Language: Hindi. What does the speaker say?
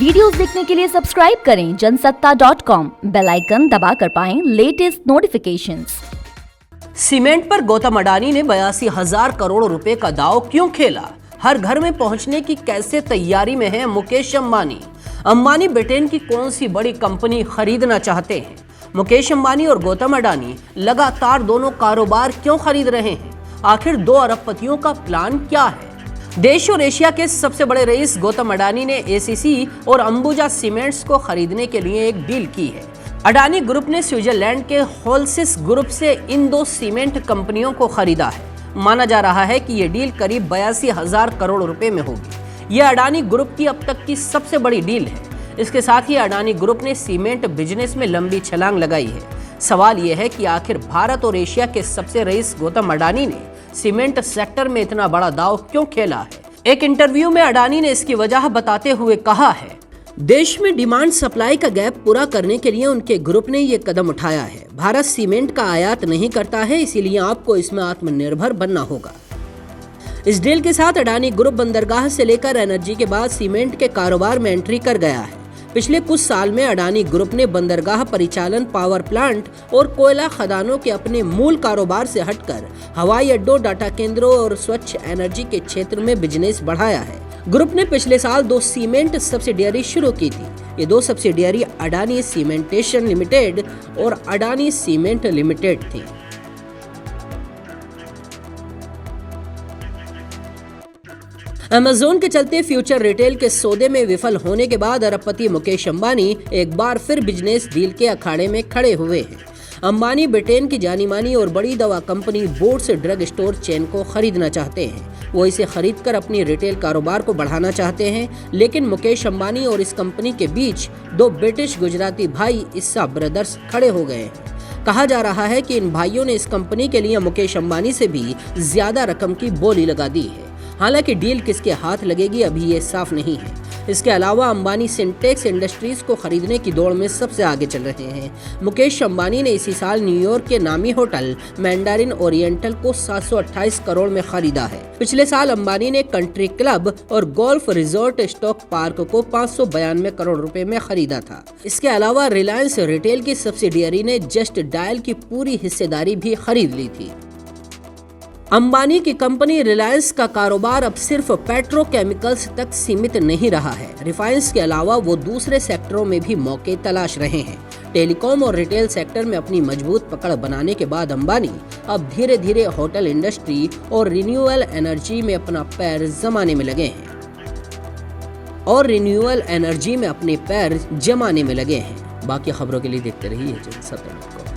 वीडियोस देखने के लिए सब्सक्राइब करें जनसत्ता.com, बेल आइकन दबाकर पाएं लेटेस्ट नोटिफिकेशंस। सीमेंट पर गौतम अडानी ने 82,000 करोड़ रुपए का दांव क्यों खेला? हर घर में पहुंचने की कैसे तैयारी में है मुकेश अंबानी? अंबानी ब्रिटेन की कौन सी बड़ी कंपनी खरीदना चाहते हैं? मुकेश अंबानी और गौतम अडानी लगातार दोनों कारोबार क्यों खरीद रहे हैं? आखिर दो अरबपतियों का प्लान क्या है? देश और एशिया के सबसे बड़े रईस गौतम अडानी ने एसीसी और अंबुजा सीमेंट्स को खरीदने के लिए एक डील की है। अडानी ग्रुप ने स्विट्जरलैंड के होल्सिस ग्रुप से इन दो सीमेंट कंपनियों को खरीदा है। माना जा रहा है कि ये डील करीब 82,000 करोड़ रुपए में होगी। यह अडानी ग्रुप की अब तक की सबसे बड़ी डील है। इसके साथ ही अडानी ग्रुप ने सीमेंट बिजनेस में लंबी छलांग लगाई है। सवाल यह है कि आखिर भारत और एशिया के सबसे रईस गौतम अडानी ने सीमेंट सेक्टर में इतना बड़ा दांव क्यों खेला है? एक इंटरव्यू में अडानी ने इसकी वजह बताते हुए कहा है, देश में डिमांड सप्लाई का गैप पूरा करने के लिए उनके ग्रुप ने ये कदम उठाया है। भारत सीमेंट का आयात नहीं करता है, इसीलिए आपको इसमें आत्मनिर्भर बनना होगा। इस डील के साथ अडानी ग्रुप बंदरगाह से लेकर एनर्जी के बाद सीमेंट के कारोबार में एंट्री कर गया है। पिछले कुछ साल में अडानी ग्रुप ने बंदरगाह परिचालन, पावर प्लांट और कोयला खदानों के अपने मूल कारोबार से हटकर हवाई अड्डों, डाटा केंद्रों और स्वच्छ एनर्जी के क्षेत्र में बिजनेस बढ़ाया है। ग्रुप ने पिछले साल 2 सीमेंट सब्सिडियरी शुरू की थी। ये 2 सब्सिडियरी अडानी सीमेंटेशन लिमिटेड और अडानी सीमेंट लिमिटेड थी। अमेज़न के चलते फ्यूचर रिटेल के सौदे में विफल होने के बाद अरबपति मुकेश अंबानी एक बार फिर बिजनेस डील के अखाड़े में खड़े हुए हैं। अंबानी ब्रिटेन की जानी मानी और बड़ी दवा company boots drug store chain को खरीदना चाहते हैं। वो इसे खरीदकर अपनी रिटेल कारोबार को बढ़ाना चाहते हैं, लेकिन मुकेश अंबानी और इस कंपनी के बीच 2 ब्रिटिश गुजराती भाई इस्सा ब्रदर्स खड़े हो गए हैं। कहा जा रहा है कि इन भाइयों ने इस कंपनी के लिए मुकेश अंबानी से भी ज्यादा रकम की बोली लगा दी है। हालांकि डील किसके हाथ लगेगी अभी ये साफ नहीं है। इसके अलावा अंबानी सिंटेक्स इंडस्ट्रीज को खरीदने की दौड़ में सबसे आगे चल रहे हैं। मुकेश अंबानी ने इसी साल न्यूयॉर्क के नामी होटल मैंडारिन ओरिएंटल को 728 करोड़ में खरीदा है। पिछले साल अंबानी ने कंट्री क्लब और गोल्फ रिजॉर्ट स्टॉक पार्क को 592 करोड़ रुपए में खरीदा था। इसके अलावा रिलायंस रिटेल की सब्सिडियरी ने जस्ट डायल की पूरी हिस्सेदारी भी खरीद ली थी। अंबानी की कंपनी रिलायंस का कारोबार अब सिर्फ पेट्रोकेमिकल्स तक सीमित नहीं रहा है। रिफाइंस के अलावा वो दूसरे सेक्टरों में भी मौके तलाश रहे हैं। टेलीकॉम और रिटेल सेक्टर में अपनी मजबूत पकड़ बनाने के बाद अंबानी अब धीरे धीरे होटल इंडस्ट्री और रिन्यूएबल एनर्जी में अपना पैर जमाने में लगे हैं। बाकी खबरों के लिए देखते रहिए जनसत्ता.com।